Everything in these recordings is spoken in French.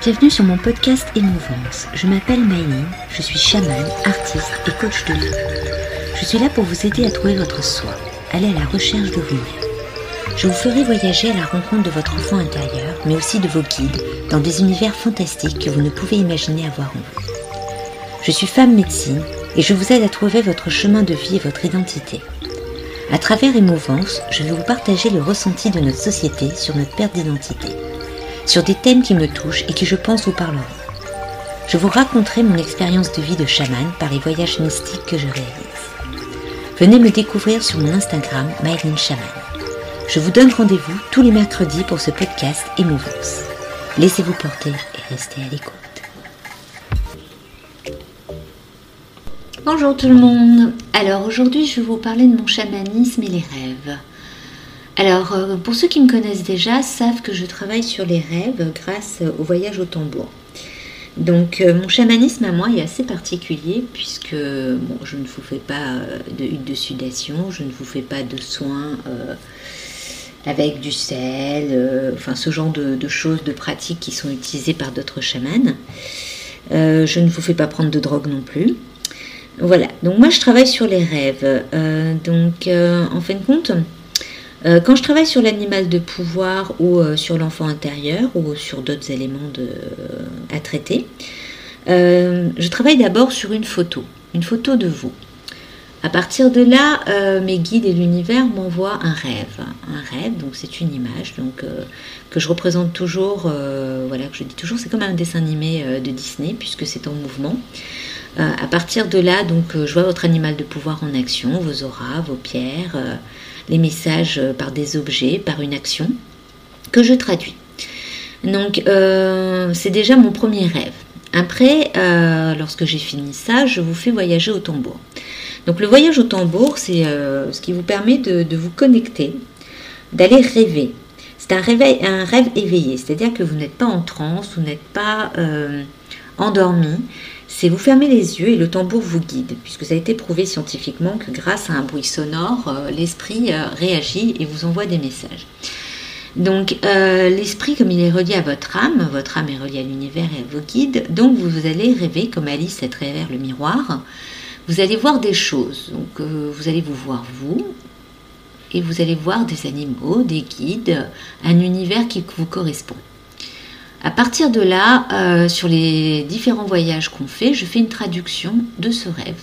Bienvenue sur mon podcast Émouvance. Je m'appelle Maëline, je suis chamane, artiste et coach de vie. Je suis là pour vous aider à trouver votre soi, aller à la recherche de vous-même. Je vous ferai voyager à la rencontre de votre enfant intérieur, mais aussi de vos guides, dans des univers fantastiques que vous ne pouvez imaginer avoir en vous. Je suis femme médecine et je vous aide à trouver votre chemin de vie et votre identité. À travers Émouvance, je vais vous partager le ressenti de notre société sur notre perte d'identité, sur des thèmes qui me touchent et qui je pense vous parleront. Je vous raconterai mon expérience de vie de chamane par les voyages mystiques que je réalise. Venez me découvrir sur mon Instagram, Maëline Chamane. Je vous donne rendez-vous tous les mercredis pour ce podcast Émouvance. Laissez-vous porter et restez à l'écoute. Bonjour tout le monde. Alors aujourd'hui je vais vous parler de mon chamanisme et les rêves. Alors pour ceux qui me connaissent déjà savent que je travaille sur les rêves grâce au voyage au tambour. Donc mon chamanisme à moi est assez particulier puisque je ne vous fais pas de huile de sudation, je ne vous fais pas de soins avec du sel, ce genre de choses, de pratiques qui sont utilisées par d'autres chamans. Je ne vous fais pas prendre de drogue non plus. Voilà, donc moi je travaille sur les rêves. En fin de compte, quand je travaille sur l'animal de pouvoir ou sur l'enfant intérieur ou sur d'autres éléments à traiter, je travaille d'abord sur une photo de vous. À partir de là, mes guides et l'univers m'envoient un rêve. Un rêve, donc c'est une image que je représente toujours, que je dis toujours, c'est comme un dessin animé de Disney puisque c'est en mouvement. À partir de là, je vois votre animal de pouvoir en action, vos auras, vos pierres, les messages par des objets, par une action que je traduis. Donc, c'est déjà mon premier rêve. Après, lorsque j'ai fini ça, je vous fais voyager au tambour. Donc, le voyage au tambour, c'est ce qui vous permet de vous connecter, d'aller rêver. C'est un rêve éveillé, c'est-à-dire que vous n'êtes pas en transe, vous n'êtes pas endormi. C'est vous fermez les yeux et le tambour vous guide, puisque ça a été prouvé scientifiquement que grâce à un bruit sonore, l'esprit réagit et vous envoie des messages. Donc l'esprit, comme il est relié à votre âme est reliée à l'univers et à vos guides, donc vous allez rêver comme Alice à travers le miroir, vous allez voir des choses, donc vous allez vous voir vous, et vous allez voir des animaux, des guides, un univers qui vous correspond. À partir de là, sur les différents voyages qu'on fait, je fais une traduction de ces rêves,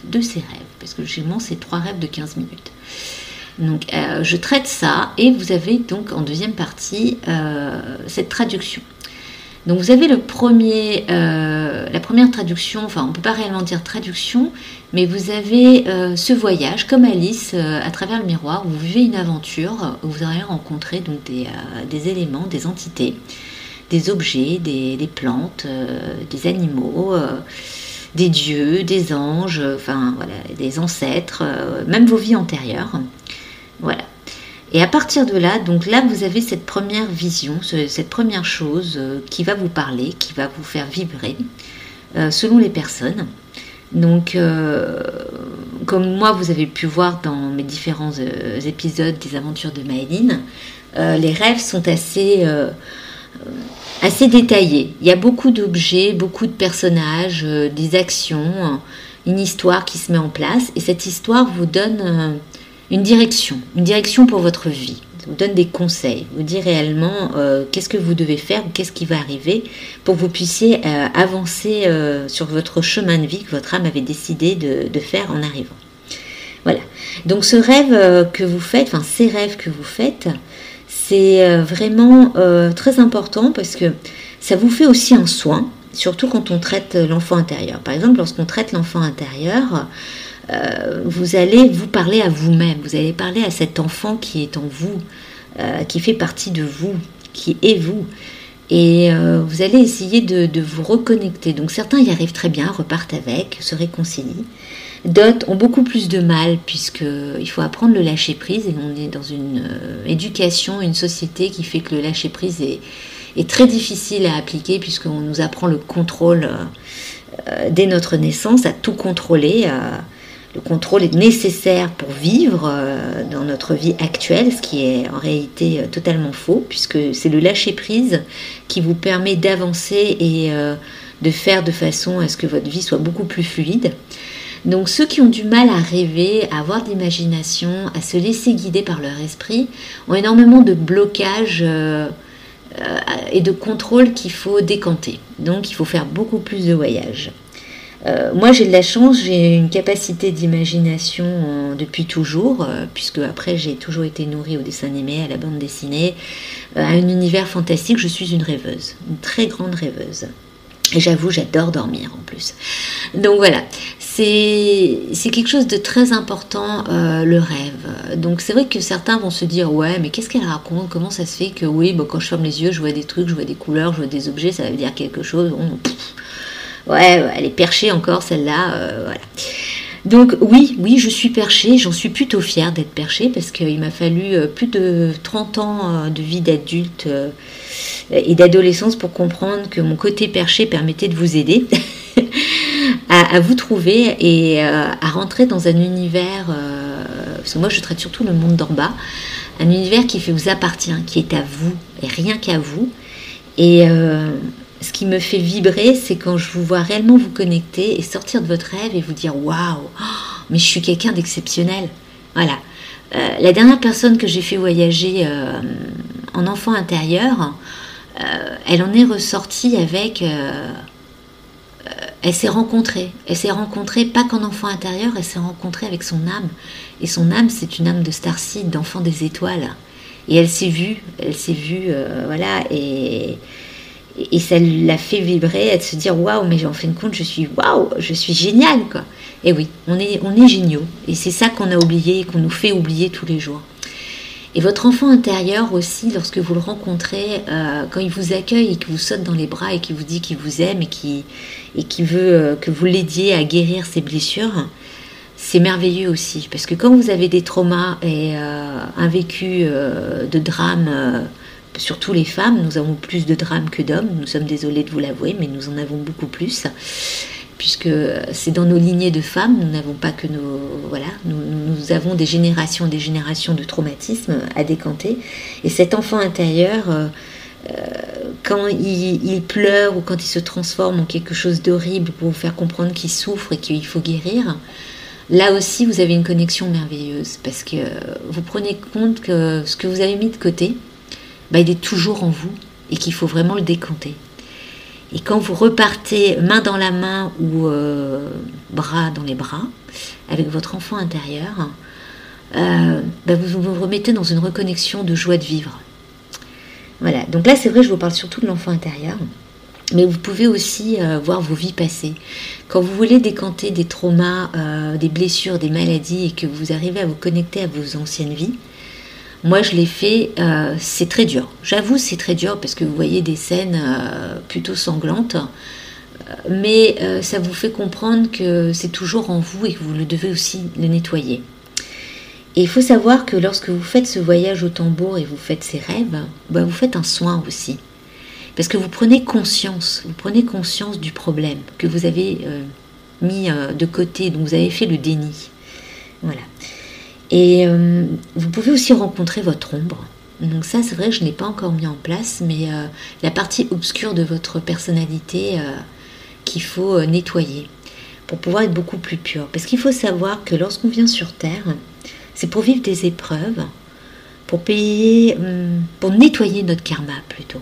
parce que logiquement, c'est 3 rêves de 15 minutes. Donc, je traite ça, et vous avez donc en deuxième partie cette traduction. Donc, vous avez la première traduction, on ne peut pas réellement dire traduction, mais vous avez ce voyage, comme Alice, à travers le miroir, où vous vivez une aventure, où vous allez rencontrer donc, des éléments, des entités, des objets, des plantes, des animaux, des dieux, des anges, des ancêtres, même vos vies antérieures. Voilà. Et à partir de là, donc là, vous avez cette première vision, cette première chose qui va vous parler, qui va vous faire vibrer, selon les personnes. Donc, comme moi, vous avez pu voir dans mes différents épisodes des aventures de Maëline, les rêves sont assez détaillé. Il y a beaucoup d'objets, beaucoup de personnages, des actions, une histoire qui se met en place et cette histoire vous donne une direction pour votre vie, vous donne des conseils, vous dit réellement qu'est-ce que vous devez faire ou qu'est-ce qui va arriver pour que vous puissiez avancer sur votre chemin de vie que votre âme avait décidé de faire en arrivant. Voilà. Donc ce rêve que vous faites, ces rêves que vous faites, c'est vraiment très important parce que ça vous fait aussi un soin, surtout quand on traite l'enfant intérieur. Par exemple, lorsqu'on traite l'enfant intérieur, vous allez vous parler à vous-même, vous allez parler à cet enfant qui est en vous, qui fait partie de vous, qui est vous. Et vous allez essayer de vous reconnecter. Donc certains y arrivent très bien, repartent avec, se réconcilient. D'autres ont beaucoup plus de mal puisqu'il faut apprendre le lâcher-prise et on est dans une éducation, une société qui fait que le lâcher-prise est très difficile à appliquer puisqu'on nous apprend le contrôle dès notre naissance, à tout contrôler. Le contrôle est nécessaire pour vivre dans notre vie actuelle, ce qui est en réalité totalement faux, puisque c'est le lâcher-prise qui vous permet d'avancer et de faire de façon à ce que votre vie soit beaucoup plus fluide. Donc ceux qui ont du mal à rêver, à avoir de l'imagination, à se laisser guider par leur esprit, ont énormément de blocages et de contrôle qu'il faut décanter. Donc il faut faire beaucoup plus de voyages. Moi j'ai de la chance, j'ai une capacité d'imagination depuis toujours, puisque après j'ai toujours été nourrie au dessin animé, à la bande dessinée, à un univers fantastique. Je suis une rêveuse, une très grande rêveuse. Et j'avoue, j'adore dormir en plus. Donc voilà, c'est quelque chose de très important, le rêve. Donc c'est vrai que certains vont se dire, ouais, mais qu'est-ce qu'elle raconte? Comment ça se fait que oui, bon, quand je ferme les yeux, je vois des trucs, je vois des couleurs, je vois des objets, ça veut dire quelque chose. Ouais, elle est perchée encore celle-là, voilà. Donc oui, je suis perchée, j'en suis plutôt fière d'être perchée parce qu'il m'a fallu plus de 30 ans de vie d'adulte et d'adolescence pour comprendre que mon côté perché permettait de vous aider à vous trouver et à rentrer dans un univers, parce que moi je traite surtout le monde d'en bas, un univers qui vous appartient, qui est à vous et rien qu'à vous. Et ce qui me fait vibrer, c'est quand je vous vois réellement vous connecter et sortir de votre rêve et vous dire waouh, mais je suis quelqu'un d'exceptionnel. Voilà. La dernière personne que j'ai fait voyager en enfant intérieur, elle en est ressortie avec. Elle s'est rencontrée. Elle s'est rencontrée pas qu'en enfant intérieur, elle s'est rencontrée avec son âme. Et son âme, c'est une âme de starseed, d'enfant des étoiles. Et elle s'est vue, voilà, et ça l'a fait vibrer, elle se dire waouh, mais en fin de compte je suis génial quoi. Et oui, on est géniaux et c'est ça qu'on a oublié et qu'on nous fait oublier tous les jours. Et votre enfant intérieur aussi, lorsque vous le rencontrez, quand il vous accueille et qu'il vous saute dans les bras et qu'il vous dit qu'il vous aime et qu'il veut que vous l'aidiez à guérir ses blessures, c'est merveilleux aussi parce que quand vous avez des traumas et un vécu de drame, surtout les femmes, nous avons plus de drames que d'hommes, nous sommes désolés de vous l'avouer, mais nous en avons beaucoup plus, puisque c'est dans nos lignées de femmes, nous n'avons pas que nos... Voilà, nous avons des générations de traumatismes à décanter, et cet enfant intérieur, quand il pleure ou quand il se transforme en quelque chose d'horrible pour vous faire comprendre qu'il souffre et qu'il faut guérir, là aussi vous avez une connexion merveilleuse, parce que vous prenez compte que ce que vous avez mis de côté, il est toujours en vous et qu'il faut vraiment le décanter. Et quand vous repartez main dans la main ou bras dans les bras avec votre enfant intérieur, vous vous remettez dans une reconnexion de joie de vivre. Voilà, donc là c'est vrai, je vous parle surtout de l'enfant intérieur, mais vous pouvez aussi voir vos vies passées. Quand vous voulez décanter des traumas, des blessures, des maladies et que vous arrivez à vous connecter à vos anciennes vies, moi je l'ai fait, c'est très dur. J'avoue c'est très dur parce que vous voyez des scènes plutôt sanglantes, mais ça vous fait comprendre que c'est toujours en vous et que vous le devez aussi le nettoyer. Et il faut savoir que lorsque vous faites ce voyage au tambour et vous faites ces rêves, vous faites un soin aussi. Parce que vous prenez conscience du problème que vous avez mis de côté, dont vous avez fait le déni. Voilà. Et vous pouvez aussi rencontrer votre ombre. Donc ça, c'est vrai que je ne l'ai pas encore mis en place, mais la partie obscure de votre personnalité qu'il faut nettoyer pour pouvoir être beaucoup plus pur. Parce qu'il faut savoir que lorsqu'on vient sur Terre, c'est pour vivre des épreuves, pour nettoyer notre karma plutôt.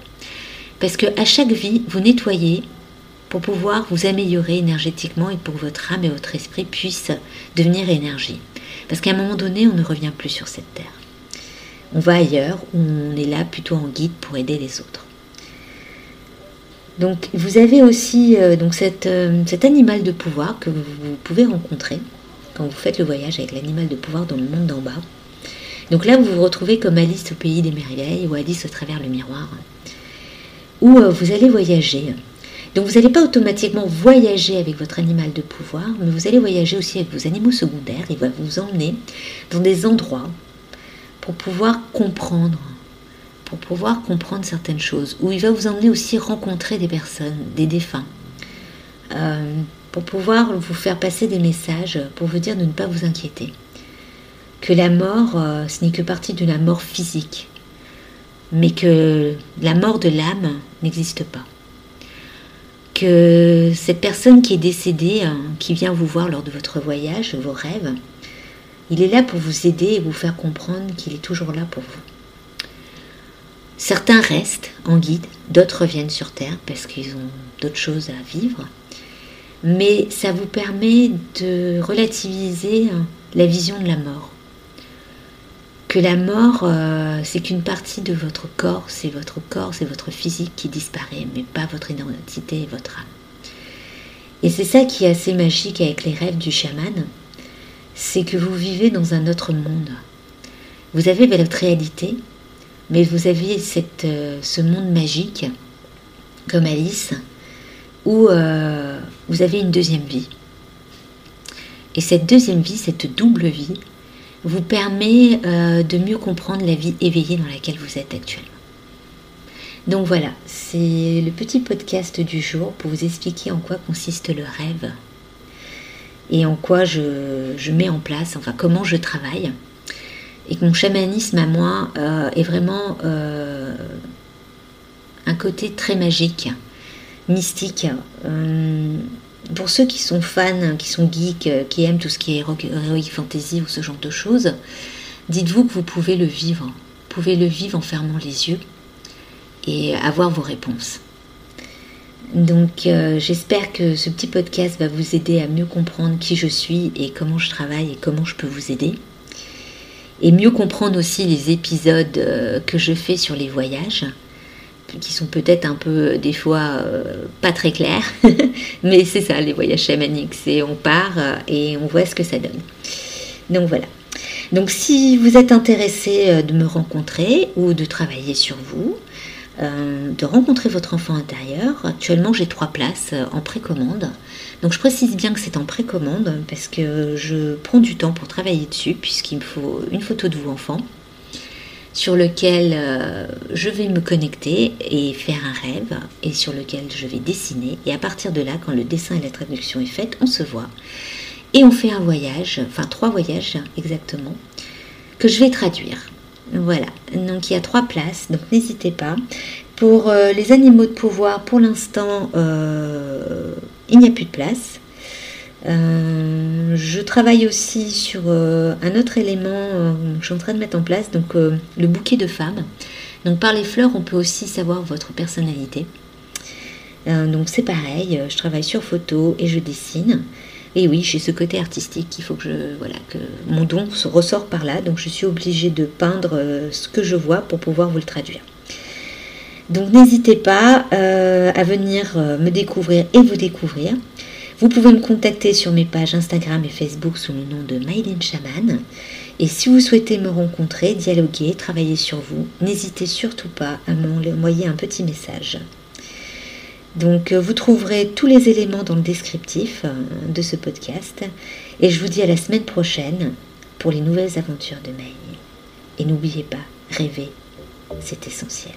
Parce qu'à chaque vie, vous nettoyez pour pouvoir vous améliorer énergétiquement et pour que votre âme et votre esprit puissent devenir énergie. Parce qu'à un moment donné, on ne revient plus sur cette terre. On va ailleurs, où on est là plutôt en guide pour aider les autres. Donc vous avez aussi cet animal de pouvoir que vous pouvez rencontrer quand vous faites le voyage avec l'animal de pouvoir dans le monde d'en bas. Donc là, vous vous retrouvez comme Alice au pays des merveilles ou Alice au travers le miroir, où vous allez voyager. Donc vous n'allez pas automatiquement voyager avec votre animal de pouvoir, mais vous allez voyager aussi avec vos animaux secondaires. Il va vous emmener dans des endroits pour pouvoir comprendre certaines choses, où il va vous emmener aussi rencontrer des personnes, des défunts, pour pouvoir vous faire passer des messages, pour vous dire de ne pas vous inquiéter. Que la mort, ce n'est que partie de la mort physique, mais que la mort de l'âme n'existe pas. Que cette personne qui est décédée, qui vient vous voir lors de votre voyage, vos rêves, il est là pour vous aider et vous faire comprendre qu'il est toujours là pour vous. Certains restent en guide, d'autres reviennent sur Terre parce qu'ils ont d'autres choses à vivre. Mais ça vous permet de relativiser la vision de la mort. Que la mort, c'est qu'une partie de votre corps, c'est votre physique qui disparaît, mais pas votre identité et votre âme. Et c'est ça qui est assez magique avec les rêves du chaman, c'est que vous vivez dans un autre monde. Vous avez votre réalité, mais vous avez ce monde magique, comme Alice, où vous avez une deuxième vie. Et cette deuxième vie, cette double vie, vous permet de mieux comprendre la vie éveillée dans laquelle vous êtes actuellement. Donc voilà, c'est le petit podcast du jour pour vous expliquer en quoi consiste le rêve et en quoi je mets en place, enfin comment je travaille. Et que mon chamanisme à moi est vraiment un côté très magique, mystique. Pour ceux qui sont fans, qui sont geeks, qui aiment tout ce qui est heroic fantasy ou ce genre de choses, dites-vous que vous pouvez le vivre. Vous pouvez le vivre en fermant les yeux et avoir vos réponses. Donc j'espère que ce petit podcast va vous aider à mieux comprendre qui je suis et comment je travaille et comment je peux vous aider. Et mieux comprendre aussi les épisodes que je fais sur les voyages, qui sont peut-être un peu, des fois, pas très clairs. Mais c'est ça, les voyages chamaniques. C'est on part et on voit ce que ça donne. Donc voilà. Donc si vous êtes intéressé de me rencontrer ou de travailler sur vous, de rencontrer votre enfant intérieur, actuellement j'ai 3 places en précommande. Donc je précise bien que c'est en précommande parce que je prends du temps pour travailler dessus puisqu'il me faut une photo de vous enfant sur lequel je vais me connecter et faire un rêve et sur lequel je vais dessiner. Et à partir de là, quand le dessin et la traduction est faite, on se voit. Et on fait un voyage, enfin 3 voyages exactement, que je vais traduire. Voilà, donc il y a 3 places, donc n'hésitez pas. Pour les animaux de pouvoir, pour l'instant, il n'y a plus de place. Je travaille aussi sur un autre élément que je suis en train de mettre en place, donc le bouquet de femmes. Donc par les fleurs, on peut aussi savoir votre personnalité. Donc c'est pareil, je travaille sur photo et je dessine. Et oui, j'ai ce côté artistique qu'il faut que que mon don se ressort par là. Donc je suis obligée de peindre ce que je vois pour pouvoir vous le traduire. Donc n'hésitez pas à venir me découvrir et vous découvrir. Vous pouvez me contacter sur mes pages Instagram et Facebook sous le nom de Maïline Chaman. Et si vous souhaitez me rencontrer, dialoguer, travailler sur vous, n'hésitez surtout pas à m'envoyer un petit message. Donc vous trouverez tous les éléments dans le descriptif de ce podcast. Et je vous dis à la semaine prochaine pour les nouvelles aventures de Maïline. Et n'oubliez pas, rêver, c'est essentiel.